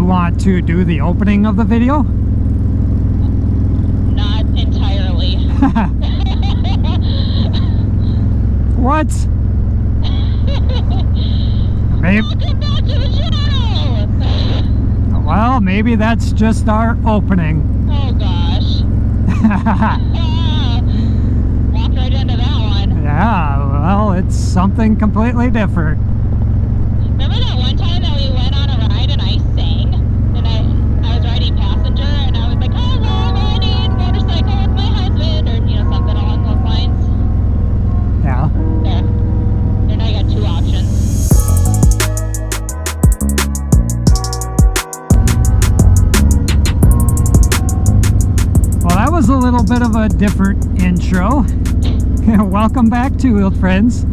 you want to do the opening of the video? Not entirely. What? Maybe. Welcome back to the channel! Well, maybe that's just our opening. Oh gosh. Walked right into that one. Yeah, well, it's something completely different. Remember that one time that we went on a ride and I sang? And I was riding passenger and I was like, oh, I'm riding motorcycle with my husband, or something along those lines. Yeah. There. There, now you got two options. Well, that was a little bit of a different intro. Welcome back, Two-Wheeled friends.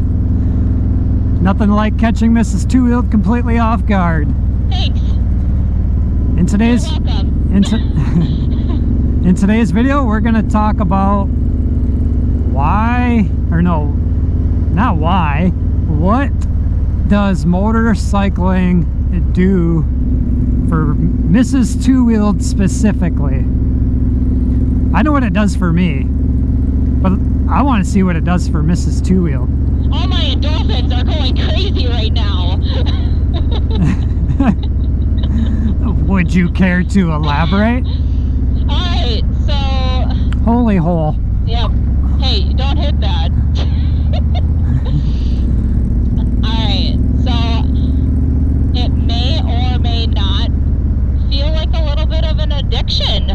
Nothing like catching Mrs. Two-Wheeled completely off guard. Thanks. In today's You're welcome. in today's video, we're going to talk about what does motorcycling do for Mrs. Two-Wheeled specifically. I know what it does for me, but I want to see what it does for Mrs. Two-Wheeled. All my endorphins are going crazy right now. Would you care to elaborate? Alright, so... Holy hole. Yep. Hey, don't hit that. Alright, so it may or may not feel like a little bit of an addiction.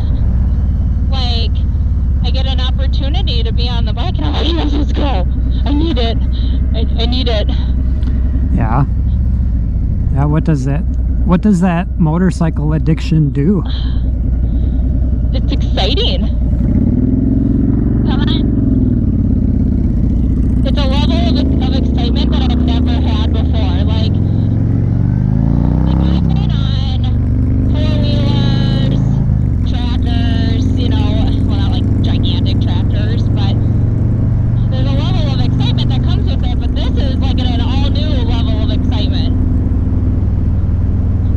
Like, I get an opportunity to be on the bike and I'm like, yes, let's go. I need it. I need it. Yeah. Yeah, what does that motorcycle addiction do? It's exciting. Come on. It's a level of excitement that I've never had before. Like I've been on four-wheelers, tractors, well, not like gigantic tractors, but there's a level of excitement that comes with it, but this is like an all-new level of excitement.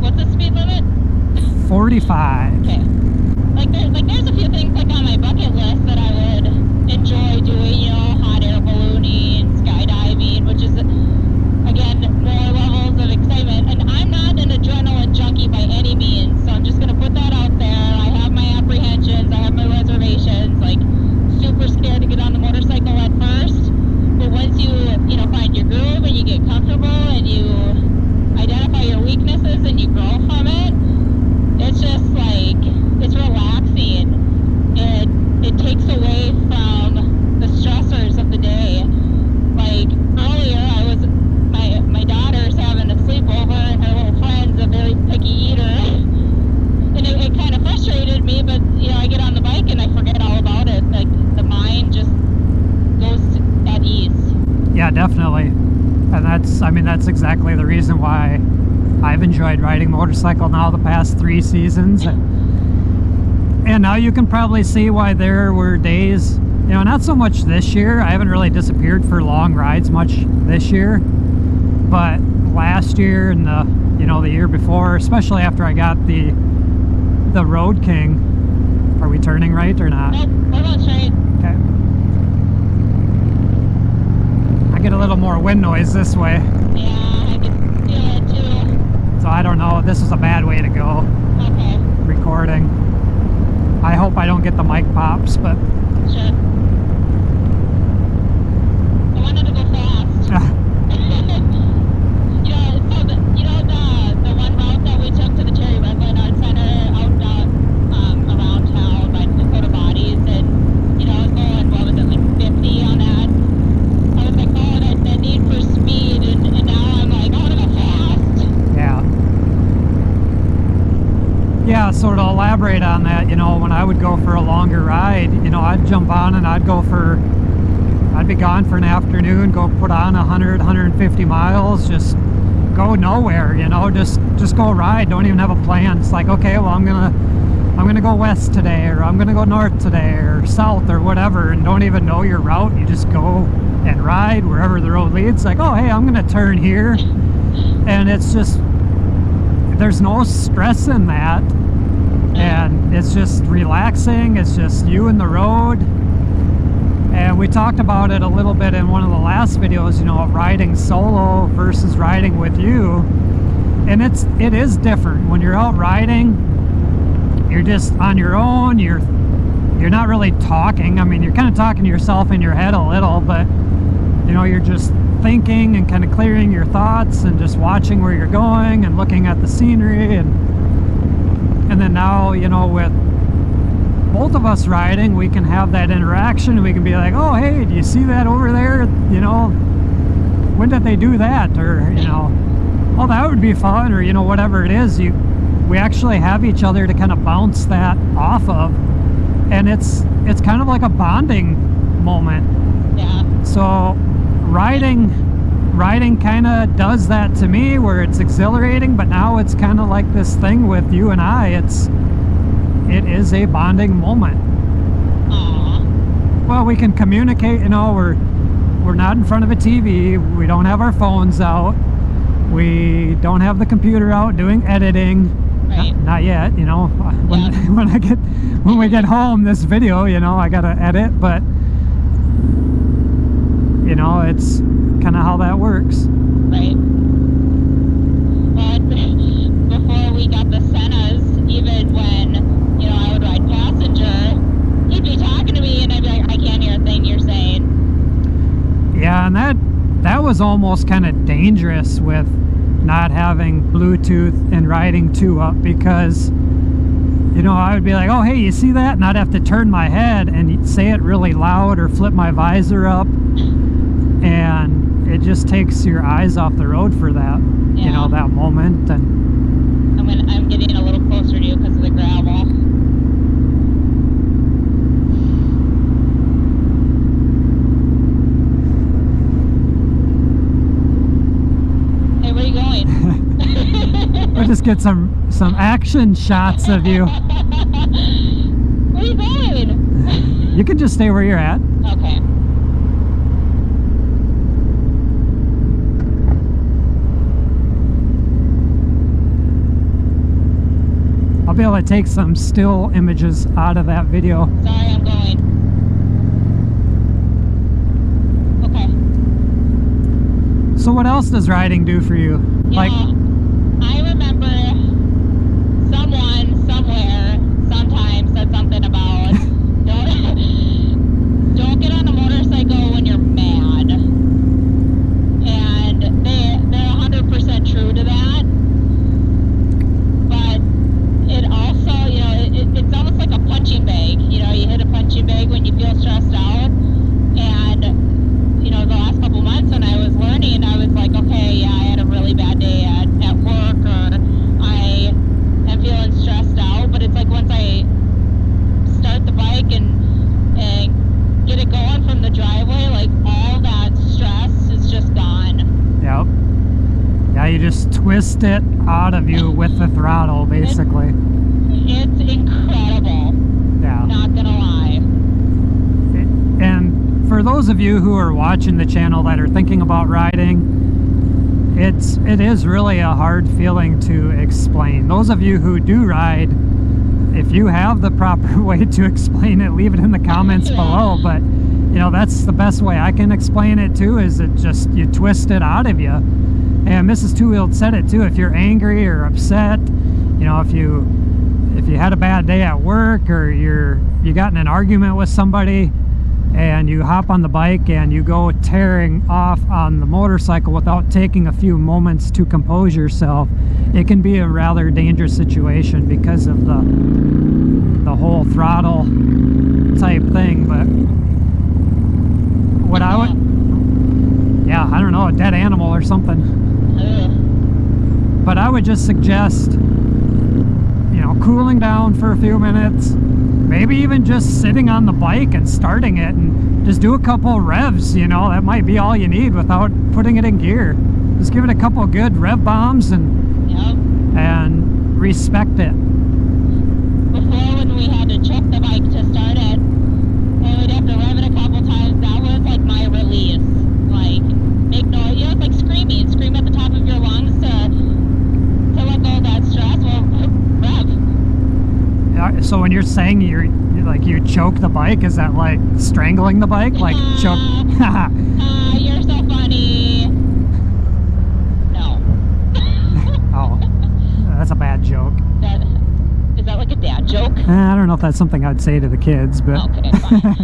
What's the speed limit? 45. Okay. There's a few things like on my bucket list that I would enjoy doing, hot air ballooning, skydiving, which is, again, more levels of excitement. And I'm not an adrenaline junkie by any means, so I'm just going to put that out there. I have my apprehensions, I have my reservations, super scared to get on the motorcycle at first. But once you find your groove and you get comfortable and you identify your weaknesses and you grow from it, it's just it's relaxing. It takes away from the stressors of the day. Like earlier, my daughter's having a sleepover and her little friend's a very picky eater, and it kind of frustrated me. But I get on the bike and I forget all about it. Like the mind just goes at ease. Yeah, definitely. And that's exactly the reason why I've enjoyed riding motorcycle now the past 3 seasons. And now you can probably see why there were days, not so much this year. I haven't really disappeared for long rides much this year. But last year and the year before, especially after I got the Road King. Are we turning right or not? Nope, we're going straight. Okay. I get a little more wind noise this way. Yeah, I can feel it too. So I don't know, this is a bad way to go. Okay. Recording. I hope I don't get the mic pops, but... Sure. I wanted to go fast. The one route that we took to the Cherry Redwood Art Center out around town by Dakota Bodies, and I was going, what was it, 50 on that? I was like, oh, that need for speed, and now I'm like, I want to go fast. Yeah. Yeah, so to elaborate on that, when I would go for a longer ride, I'd jump on and I'd be gone for an afternoon, go put on 100, 150 miles, just go nowhere, just go ride, don't even have a plan. It's like, okay, well, I'm gonna go west today, or I'm gonna go north today, or south, or whatever, and don't even know your route. You just go and ride wherever the road leads. Like, oh, hey, I'm gonna turn here, and it's just, there's no stress in that, and it's just relaxing. It's just you and the road. And we talked about it a little bit in one of the last videos, you know, riding solo versus riding with you. And it is different. When you're out riding, you're just on your own. You're not really talking. I mean, you're kind of talking to yourself in your head a little, but you know, you're just thinking and kind of clearing your thoughts and just watching where you're going and looking at the scenery. And then now, you know, with both of us riding, we can have that interaction. We can be like, oh, hey, do you see that over there? You know, when did they do that? Or, you know, oh, that would be fun, or, you know, whatever it is. We actually have each other to kind of bounce that off of, and it's kind of like a bonding moment. Yeah. So riding kind of does that to me, where it's exhilarating, but now it's kind of like this thing with you and I. It is a bonding moment. Aww. Well, we can communicate, you know, we're not in front of a TV, we don't have our phones out, we don't have the computer out doing editing. Right. Not yet, you know. When we get home, this video, you know, I gotta edit, but you know, it's kind of how that works. Right. But before we got the Sennas, even when, you know, I would ride passenger, he'd be talking to me and I'd be like, I can't hear a thing you're saying. Yeah, and that was almost kind of dangerous with not having Bluetooth and riding 2 up, because you know, I would be like, oh, hey, you see that? And I'd have to turn my head and say it really loud or flip my visor up, and it just takes your eyes off the road for that. Yeah. You know, that moment. And I'm getting a little closer to you because of the gravel. Hey, where are you going? we'll just get some action shots of you. Where are you going? You can just stay where you're at. Okay. I'll be able to take some still images out of that video. Sorry, I'm going. Okay. So what else does riding do for you? You know, I remember someone somewhere sometime said something about don't get on a motorcycle when you're mad, and they're 100% true to that. But it also, you know, it's almost like a punching bag. You know, you hit a punching bag when you feel stressed out. And you know, the last couple months when I was learning, I was like, okay, yeah, I had a really bad day at work, or I am feeling stressed out. But it's like once I start the bike and get it going from the driveway, like all that stress is just gone. Yep. Yeah, you just twist it out of you with the throttle, basically. It's incredible. Yeah. Not gonna lie. And for those of you who are watching the channel that are thinking about riding, it is really a hard feeling to explain. Those of you who do ride, if you have the proper way to explain it, leave it in the comments below. But you know, that's the best way I can explain it too, is it just, you twist it out of you. And Mrs.TWOWHEELD said it too. If you're angry or upset, you know, if you had a bad day at work, or you got in an argument with somebody, and you hop on the bike and you go tearing off on the motorcycle without taking a few moments to compose yourself, it can be a rather dangerous situation because of the whole throttle type thing. But what I would, yeah, I don't know, a dead animal or something. But I would just suggest, you know, cooling down for a few minutes, maybe even just sitting on the bike and starting it, and just do a couple revs. You know, that might be all you need without putting it in gear. Just give it a couple good rev bombs and respect it. Before, when we had to check the bike to start it, and we'd have to rev it a couple times, that was like my release. Like, make noise, you know, it's like scream at the top of your lungs to let go of that stress. So when you're saying you choke the bike, is that like strangling the bike? Like choke? You're so funny. No. Oh, that's a bad joke. Is that like a dad joke? I don't know if that's something I'd say to the kids, but Okay, fine.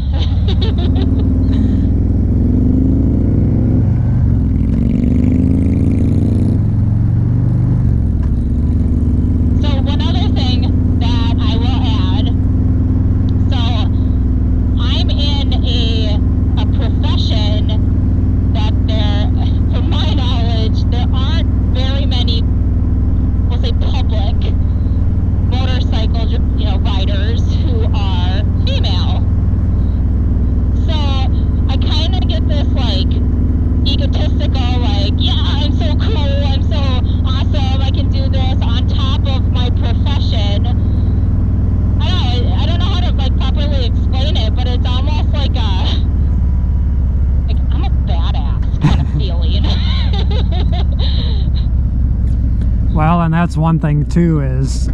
Well, and that's one thing too, is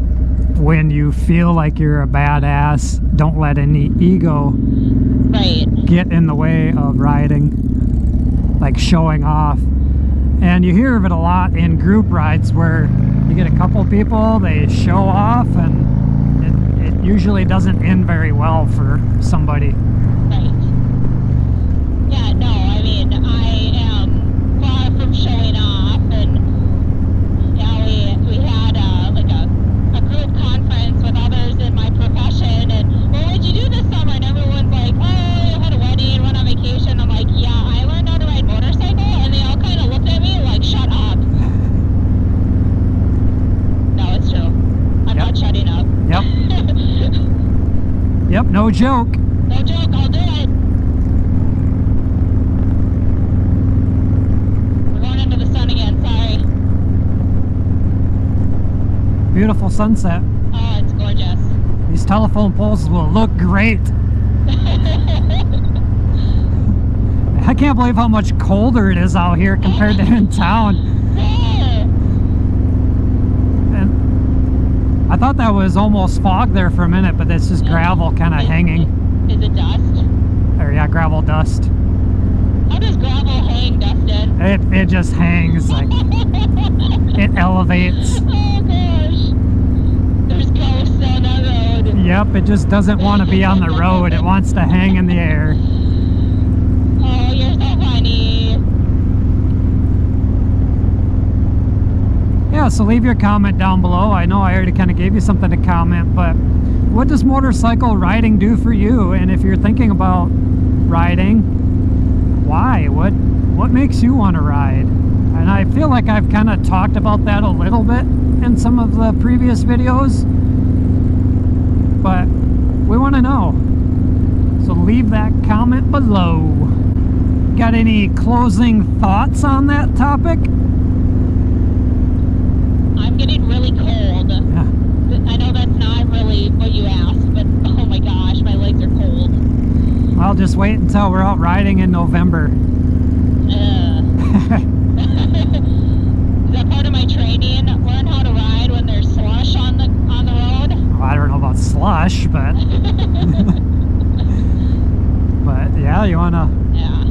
when you feel like you're a badass, don't let any ego get in the way of riding, like showing off. And you hear of it a lot in group rides where you get a couple people, they show off, and it usually doesn't end very well for somebody. Right. Yeah, no, I mean, I am far from showing off, and we had a group conference with others in my profession, and what would you do this summer? And everyone's like, oh, I had a wedding, went on vacation. I'm like, yeah, I learned how to ride motorcycle, and they all kind of looked at me like, shut up. No, it's true. I'm not shutting up. Yep. Yep, no joke. No joke, I'll do it. We're going into the sun again, sorry. Beautiful sunset. Oh, it's gorgeous. These telephone poles will look great. I can't believe how much colder it is out here compared to in town. And I thought that was almost fog there for a minute, but it's just gravel kind of hanging. Is it dust? Or yeah, gravel dust. How does gravel hang, Dustin? It just hangs, like it elevates. Oh gosh. There's ghosts on that road. Yep, it just doesn't want to be on the road. It wants to hang in the air. Oh, you're so funny. Yeah, so leave your comment down below. I know I already kind of gave you something to comment, but what does motorcycle riding do for you? And if you're thinking about riding, why? What makes you want to ride? And I feel like I've kind of talked about that a little bit in some of the previous videos, but we want to know. So leave that comment below. Got any closing thoughts on that topic? I'm getting really cold. Yeah. I know that's not really what you asked, but oh my gosh, my legs are cold. I'll just wait until we're out riding in November. Is that part of my training? Learn how to ride when there's slush on the road? Well, I don't know about slush, but but yeah, you wanna. Yeah.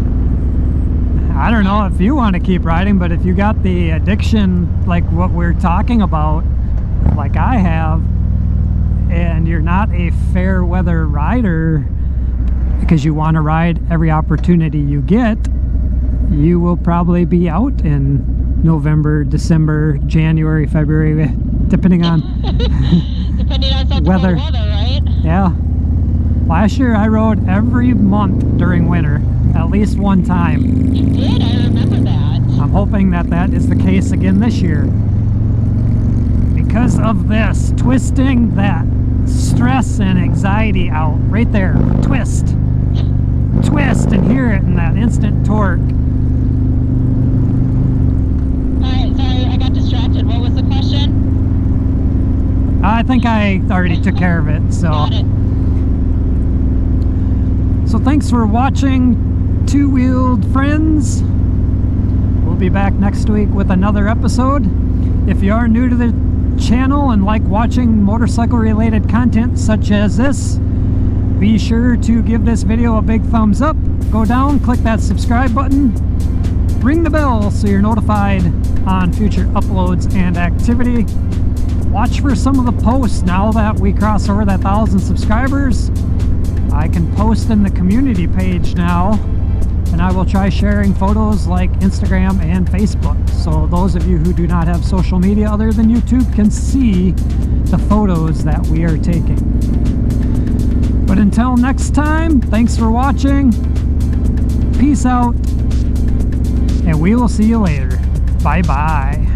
I don't know if you want to keep riding, but if you got the addiction like what we're talking about, like I have, and you're not a fair weather rider because you want to ride every opportunity you get, you will probably be out in November, December, January, February, depending on weather, right? Yeah. Last year I rode every month during winter, at least one time. You did, I remember that. I'm hoping that that is the case again this year. Because of this, twisting that stress and anxiety out right there. Twist. Twist and hear it in that instant torque. Alright, sorry, I got distracted. What was the question? I think I already took care of it, so. Got it. So thanks for watching, Two-Wheeled Friends. We'll be back next week with another episode. If you are new to the channel and like watching motorcycle related content such as this, be sure to give this video a big thumbs up. Go down, click that subscribe button, ring the bell so you're notified on future uploads and activity. Watch for some of the posts now that we cross over that 1,000 subscribers. I can post in the community page now, and I will try sharing photos like Instagram and Facebook. So those of you who do not have social media other than YouTube can see the photos that we are taking. But until next time, thanks for watching. Peace out, and we will see you later. Bye-bye.